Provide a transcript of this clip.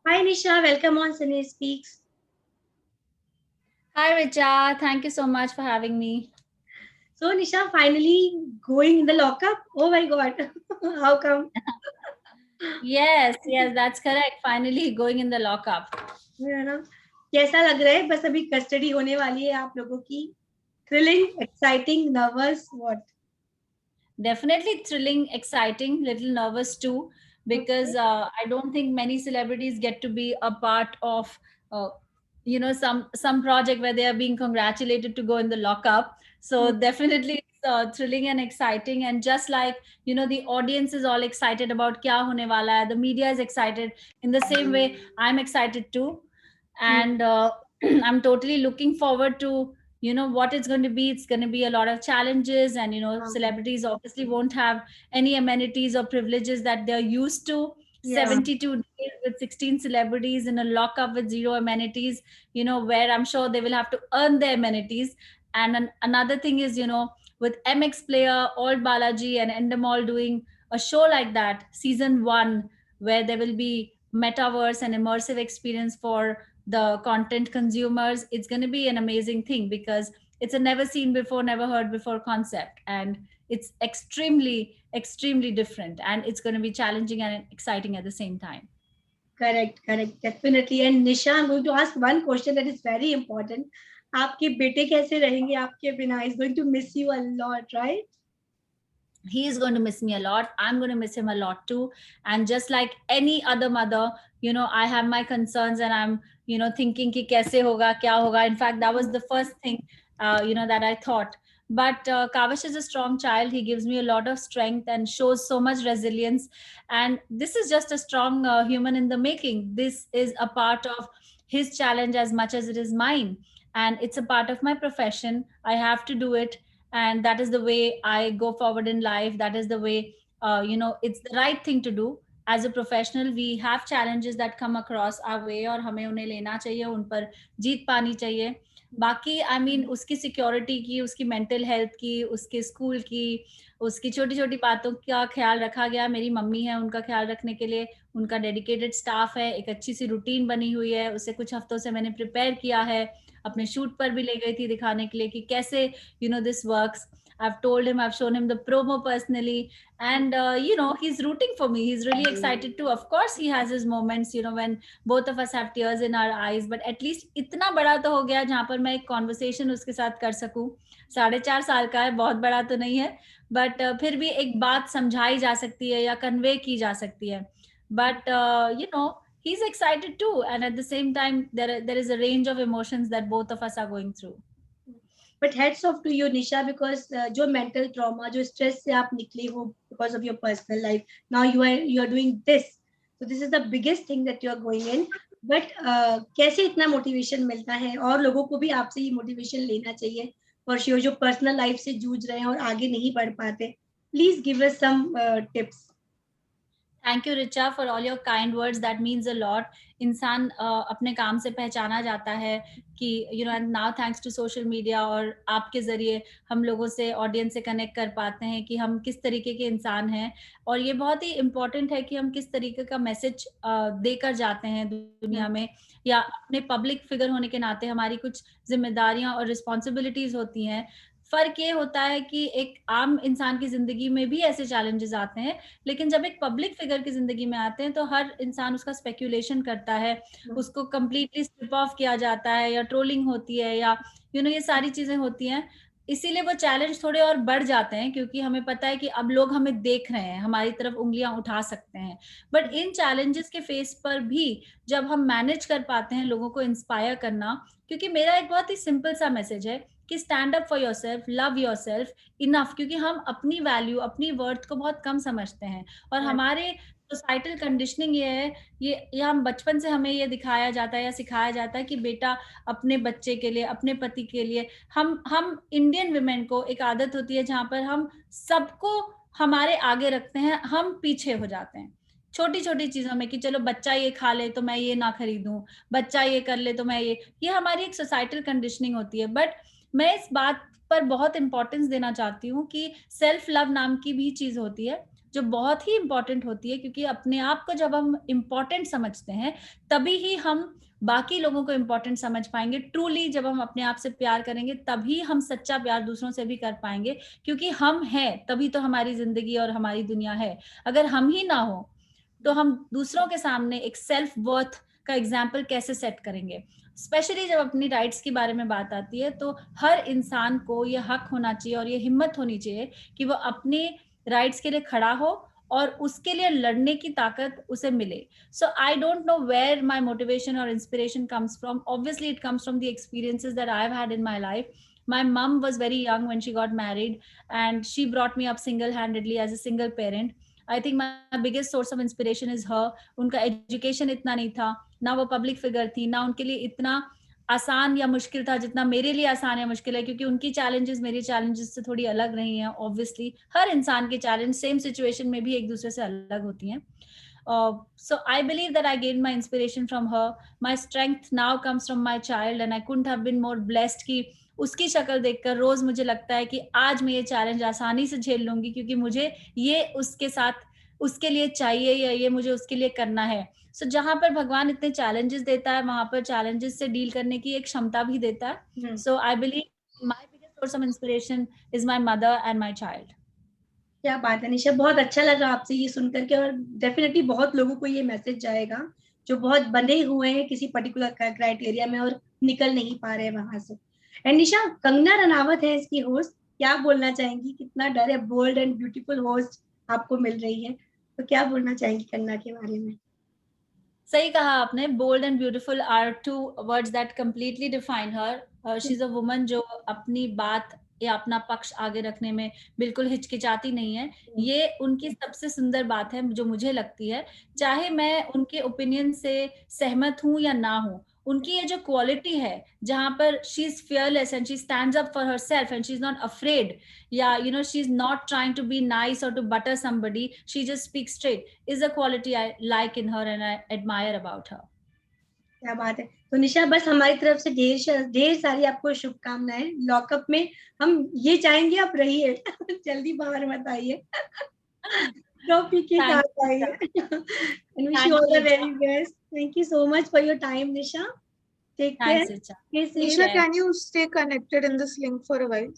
Hi Nisha, welcome on Cine Speaks. Hi, Richa. Thank you so much for having me. So Nisha, finally going in the lockup. Oh my God, how come? Yes, that's correct. Finally going in the lockup. है ना कैसा लग रहा है? बस अभी custody होने वाली है आप लोगों की. Thrilling, exciting, nervous, what? Definitely thrilling, exciting, little nervous too, Okay. because I don't think many celebrities get to be a part of, uh, some project where they are being congratulated to go in the lockup. So Hmm. definitely it's thrilling and exciting. And just like the audience is all excited about kya hone wala hai, the media is excited. In the same way, I'm excited too, Hmm. and I'm totally looking forward to what it's going to be. It's going to be a lot of challenges, and celebrities obviously won't have any amenities or privileges that they're used to. Yeah. 72 days with 16 celebrities in a lockup with zero amenities, where I'm sure they will have to earn their amenities. And another thing is, with MX Player, All Balaji, and Endemol doing a show like that, season one, where there will be metaverse and immersive experience for the content consumers. It's going to be an amazing thing because it's a never seen before, never heard before concept, and it's extremely different, and it's going to be challenging and exciting at the same time. Correct, correct, definitely. And Nisha, I'm going to ask one question that is very important. आपके बेटे कैसे रहेंगे आपके बिना? He's going to miss you a lot, right? He's going to miss me a lot. I'm going to miss him a lot too. And just like any other mother, I have my concerns, and I'm thinking ki kaise hoga, kya hoga. In fact, that was the first thing that I thought. But Kavish is a strong child. He gives me a lot of strength and shows so much resilience. And this is just a strong human in the making. This is a part of his challenge as much as it is mine, and it's a part of my profession. I have to do it, and that is the way I go forward in life. That is the way, it's the right thing to do. As a professional, we have challenges that come across our way, और हमें उन्हें लेना चाहिए, उन पर जीत पानी चाहिए. बाकी आई मीन उसकी सिक्योरिटी की, उसकी मेंटल हेल्थ की, उसके स्कूल की, उसकी छोटी छोटी बातों का ख्याल रखा गया. मेरी मम्मी है उनका ख्याल रखने के लिए, उनका डेडिकेटेड स्टाफ है, एक अच्छी सी रूटीन बनी हुई है. उसे कुछ हफ्तों से मैंने प्रिपेयर किया है, अपने शूट पर भी ले गई थी दिखाने के लिए कि कैसे this works. I've told him, I've shown him the promo personally, and he's rooting for me. He's really excited too. Of course he has his moments, when both of us have tears in our eyes, but at least इतना बड़ा तो हो गया जहां पर मैं एक conversation उसके साथ कर सकूं. 4.5 साल का है, बहुत बड़ा तो नहीं है, बट फिर भी एक बात समझाई जा सकती है या कन्वे की जा सकती है. But he's excited too, and at the same time there is a range of emotions that both of us are going through. But heads off to you Nisha because जो मेंटल ट्रॉमा जो stress से आप निकले हो because of your personal life now you are doing this so this is the biggest thing that you are going in but कैसे इतना motivation मिलता है और लोगों को भी आपसे ये मोटिवेशन लेना चाहिए फॉर श्योर जो पर्सनल लाइफ से जूझ रहे हैं और आगे नहीं बढ़ पाते please give us some tips. Thank you Richa for all your kind words. That means a lot. इंसान अपने काम से पहचाना जाता है कि now thanks to social media और आपके जरिए हम लोगों से, ऑडियंस से कनेक्ट कर पाते हैं कि हम किस तरीके के इंसान हैं. और ये बहुत ही इम्पोर्टेंट है कि हम किस तरीके का मैसेज देकर जाते हैं दुनिया में, या अपने पब्लिक फिगर होने के नाते हमारी कुछ जिम्मेदारियां और रिस्पॉन्सिबिलिटीज होती हैं. फर्क ये होता है कि एक आम इंसान की जिंदगी में भी ऐसे चैलेंजेस आते हैं, लेकिन जब एक पब्लिक फिगर की जिंदगी में आते हैं तो हर इंसान उसका स्पेक्यूलेशन करता है, उसको कंप्लीटली स्ट्रिप ऑफ किया जाता है, या ट्रोलिंग होती है, या ये सारी चीजें होती हैं. इसीलिए वो चैलेंज थोड़े और बढ़ जाते हैं, क्योंकि हमें पता है कि अब लोग हमें देख रहे हैं, हमारी तरफ उंगलियां उठा सकते हैं. बट इन चैलेंजेस के फेस पर भी जब हम मैनेज कर पाते हैं लोगों को इंस्पायर करना, क्योंकि मेरा एक बहुत ही सिंपल सा मैसेज है कि stand up for yourself, love yourself enough. क्योंकि हम अपनी वैल्यू, अपनी वर्थ को बहुत कम समझते हैं, और हमारे सोसाइटल कंडीशनिंग ये है, ये हम बचपन से हमें ये दिखाया जाता है या सिखाया जाता है कि बेटा अपने बच्चे के लिए, अपने पति के लिए. हम इंडियन वुमेन को एक आदत होती है जहां पर हम सबको हमारे आगे रखते हैं, हम पीछे हो जाते हैं छोटी छोटी चीजों में, कि चलो बच्चा ये खा ले तो मैं ये ना खरीदूं, बच्चा ये कर ले तो मैं ये हमारी एक सोसाइटल कंडीशनिंग होती है. बट मैं इस बात पर बहुत इंपॉर्टेंस देना चाहती हूँ कि सेल्फ लव नाम की भी चीज होती है. जो बहुत ही इम्पोर्टेंट होती है, क्योंकि अपने आप को जब हम इम्पोर्टेंट समझते हैं तभी ही हम बाकी लोगों को इम्पोर्टेंट समझ पाएंगे। ट्रूली जब हम अपने आप से प्यार करेंगे तभी हम सच्चा प्यार दूसरों से भी कर पाएंगे, क्योंकि हम हैं तभी तो हमारी जिंदगी और हमारी दुनिया है। अगर हम ही ना हो तो हम दूसरों के सामने एक सेल्फ वर्थ का एग्जाम्पल कैसे सेट करेंगे। स्पेशली जब अपनी राइट्स के बारे में बात आती है तो हर इंसान को ये हक होना चाहिए और ये हिम्मत होनी चाहिए कि वो अपने राइट्स के लिए खड़ा हो और उसके लिए लड़ने की ताकत उसे मिले। So I don't know where my motivation और inspiration comes from. Obviously it comes from the experiences that I have had in my life. My mom was very young when she got married, and she brought me up single-handedly as a single parent. I think my biggest source of inspiration is her. उनका education इतना नहीं था, ना वो public figure थी, ना उनके लिए इतना आसान या मुश्किल था जितना मेरे लिए आसान या मुश्किल है, क्योंकि उनकी चैलेंजेस मेरी चैलेंजेस से थोड़ी अलग रही हैं। ऑब्वियसली हर इंसान के चैलेंज सेम सिचुएशन में भी एक दूसरे से अलग होती हैं. So I believe that I gained my inspiration from her. My strength now comes from my child, and I couldn't have been more blessed कि उसकी शक्ल देखकर रोज मुझे लगता है कि आज मैं ये चैलेंज आसानी से झेल लूंगी, क्योंकि मुझे ये उसके साथ उसके लिए चाहिए या ये मुझे उसके लिए करना है. सो जहां पर भगवान इतने चैलेंजेस देता है वहां पर चैलेंजेस से डील करने की एक क्षमता भी देता है. So I believe my biggest source of inspiration is my mother and my child. क्या बात है निशा, बहुत अच्छा लगा आपसे ये सुनकर के, और डेफिनेटली बहुत लोगों को ये मैसेज जाएगा जो बहुत बंधे हुए हैं किसी पर्टिकुलर क्राइटेरिया में और निकल नहीं पा रहे हैं वहां से. एंड निशा, कंगना रनावत है इसकी होस्ट. क्या बोलना चाहेंगी? कितना डर है, बोल्ड एंड ब्यूटीफुल होस्ट आपको मिल रही है, तो क्या बोलना चाहेंगी कंगना के बारे में? सही कहा आपने. Bold and beautiful are two words that completely define her. She is a woman जो अपनी बात या अपना पक्ष आगे रखने में बिल्कुल हिचकिचाती नहीं है. ये उनकी सबसे सुंदर बात है जो मुझे लगती है. चाहे मैं उनके ओपिनियन से सहमत हूं या ना हूं, उनकी ये जो क्वालिटी है जहां पर she is fearless and she stands up for herself and she is not afraid, या she is not trying to be nice और to butter somebody, she just speaks straight, is a quality I like in her and I admire about her. क्या बात है. तो निशा, बस हमारी तरफ से ढेर सारी आपको शुभकामनाएं. लॉकअप में हम ये चाहेंगे आप रहिए जल्दी बाहर मत आइए टॉपी के साथ आइए. and wish you all the very best. Thank you so much for your time, Nisha. Take care. Thanks, Richa. Nisha, can you stay connected in this link for a while?